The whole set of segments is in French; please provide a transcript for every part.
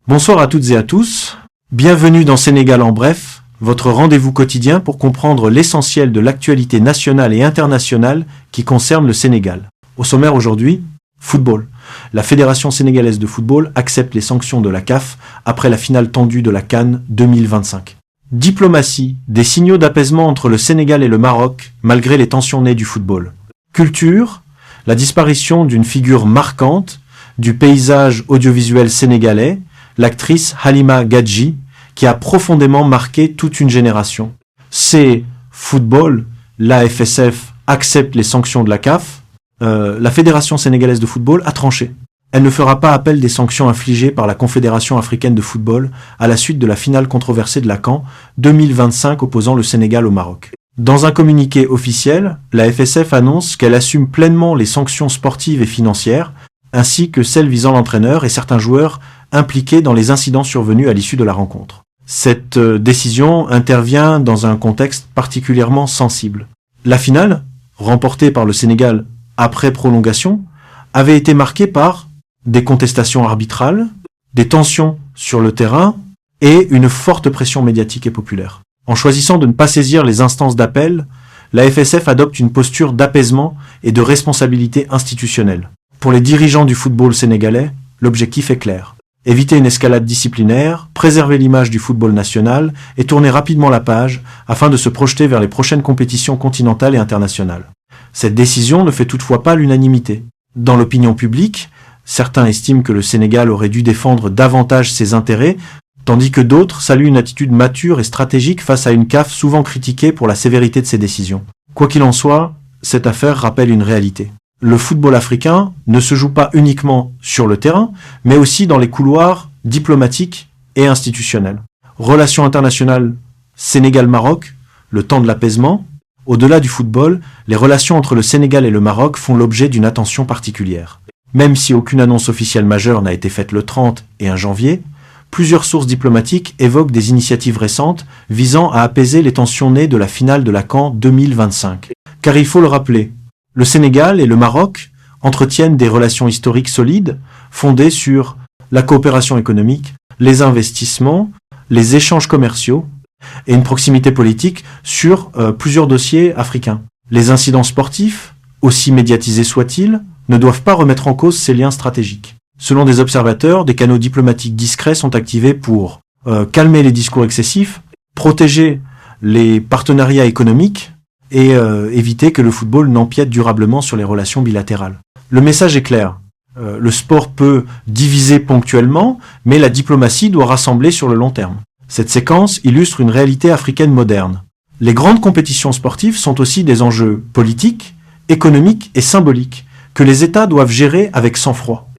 Bonsoir à toutes et à tous, bienvenue dans Sénégal en bref, votre rendez-vous quotidien pour comprendre l'essentiel de l'actualité nationale et internationale qui concerne le Sénégal. Au sommaire aujourd'hui, football. La Fédération sénégalaise de football accepte les sanctions de la CAF après la finale tendue de la CAN 2025. Diplomatie, des signaux d'apaisement entre le Sénégal et le Maroc malgré les tensions nées du football. Culture, la disparition d'une figure marquante du paysage audiovisuel sénégalais, l'actrice Halima Gadji, qui a profondément marqué toute une génération. C'est football, l'AFSF accepte les sanctions de la CAF, la Fédération sénégalaise de football a tranché. Elle ne fera pas appel des sanctions infligées par la Confédération africaine de football à la suite de la finale controversée de la CAN 2025 opposant le Sénégal au Maroc. Dans un communiqué officiel, la FSF annonce qu'elle assume pleinement les sanctions sportives et financières, ainsi que celles visant l'entraîneur et certains joueurs impliqués dans les incidents survenus à l'issue de la rencontre. Cette décision intervient dans un contexte particulièrement sensible. La finale, remportée par le Sénégal après prolongation, avait été marquée par des contestations arbitrales, des tensions sur le terrain et une forte pression médiatique et populaire. En choisissant de ne pas saisir les instances d'appel, la FSF adopte une posture d'apaisement et de responsabilité institutionnelle. Pour les dirigeants du football sénégalais, l'objectif est clair. Éviter une escalade disciplinaire, préserver l'image du football national et tourner rapidement la page afin de se projeter vers les prochaines compétitions continentales et internationales. Cette décision ne fait toutefois pas l'unanimité. Dans l'opinion publique, certains estiment que le Sénégal aurait dû défendre davantage ses intérêts, tandis que d'autres saluent une attitude mature et stratégique face à une CAF souvent critiquée pour la sévérité de ses décisions. Quoi qu'il en soit, cette affaire rappelle une réalité. Le football africain ne se joue pas uniquement sur le terrain, mais aussi dans les couloirs diplomatiques et institutionnels. Relations internationales Sénégal-Maroc, le temps de l'apaisement. Au-delà du football, les relations entre le Sénégal et le Maroc font l'objet d'une attention particulière. Même si aucune annonce officielle majeure n'a été faite le 30 et 1 janvier, plusieurs sources diplomatiques évoquent des initiatives récentes visant à apaiser les tensions nées de la finale de la CAN 2025. Car il faut le rappeler, le Sénégal et le Maroc entretiennent des relations historiques solides, fondées sur la coopération économique, les investissements, les échanges commerciaux et une proximité politique sur plusieurs dossiers africains. Les incidents sportifs, aussi médiatisés soient-ils, ne doivent pas remettre en cause ces liens stratégiques. Selon des observateurs, des canaux diplomatiques discrets sont activés pour calmer les discours excessifs, protéger les partenariats économiques et éviter que le football n'empiète durablement sur les relations bilatérales. Le message est clair. Le sport peut diviser ponctuellement, mais la diplomatie doit rassembler sur le long terme. Cette séquence illustre une réalité africaine moderne. Les grandes compétitions sportives sont aussi des enjeux politiques, économiques et symboliques que les États doivent gérer avec sang-froid.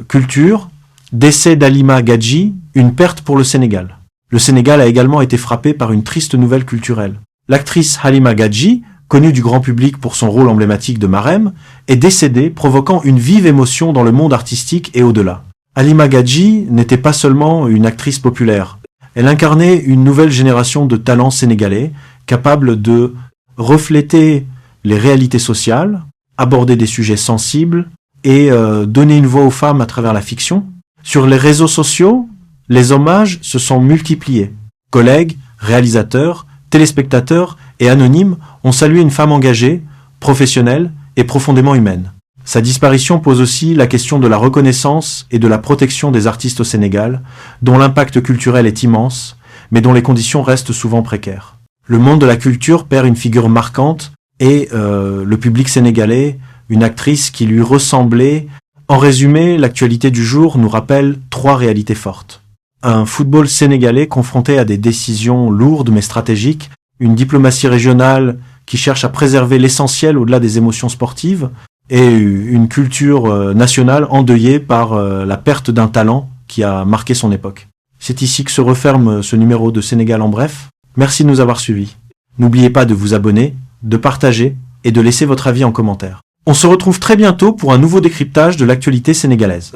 Culture, décès d'Halima Gadji, une perte pour le Sénégal. Le Sénégal a également été frappé par une triste nouvelle culturelle. L'actrice Halima Gadji, connue du grand public pour son rôle emblématique de Marème, est décédée, provoquant une vive émotion dans le monde artistique et au-delà. Halima Gadji n'était pas seulement une actrice populaire. Elle incarnait une nouvelle génération de talents sénégalais, capables de refléter les réalités sociales, aborder des sujets sensibles et donner une voix aux femmes à travers la fiction. Sur les réseaux sociaux, les hommages se sont multipliés. Collègues, réalisateurs, téléspectateurs et anonymes ont salué une femme engagée, professionnelle et profondément humaine. Sa disparition pose aussi la question de la reconnaissance et de la protection des artistes au Sénégal, dont l'impact culturel est immense, mais dont les conditions restent souvent précaires. Le monde de la culture perd une figure marquante et le public sénégalais, une actrice qui lui ressemblait. En résumé, l'actualité du jour nous rappelle 3 réalités fortes. Un football sénégalais confronté à des décisions lourdes mais stratégiques, une diplomatie régionale qui cherche à préserver l'essentiel au-delà des émotions sportives, et une culture nationale endeuillée par la perte d'un talent qui a marqué son époque. C'est ici que se referme ce numéro de Sénégal en bref. Merci de nous avoir suivis. N'oubliez pas de vous abonner, de partager et de laisser votre avis en commentaire. On se retrouve très bientôt pour un nouveau décryptage de l'actualité sénégalaise.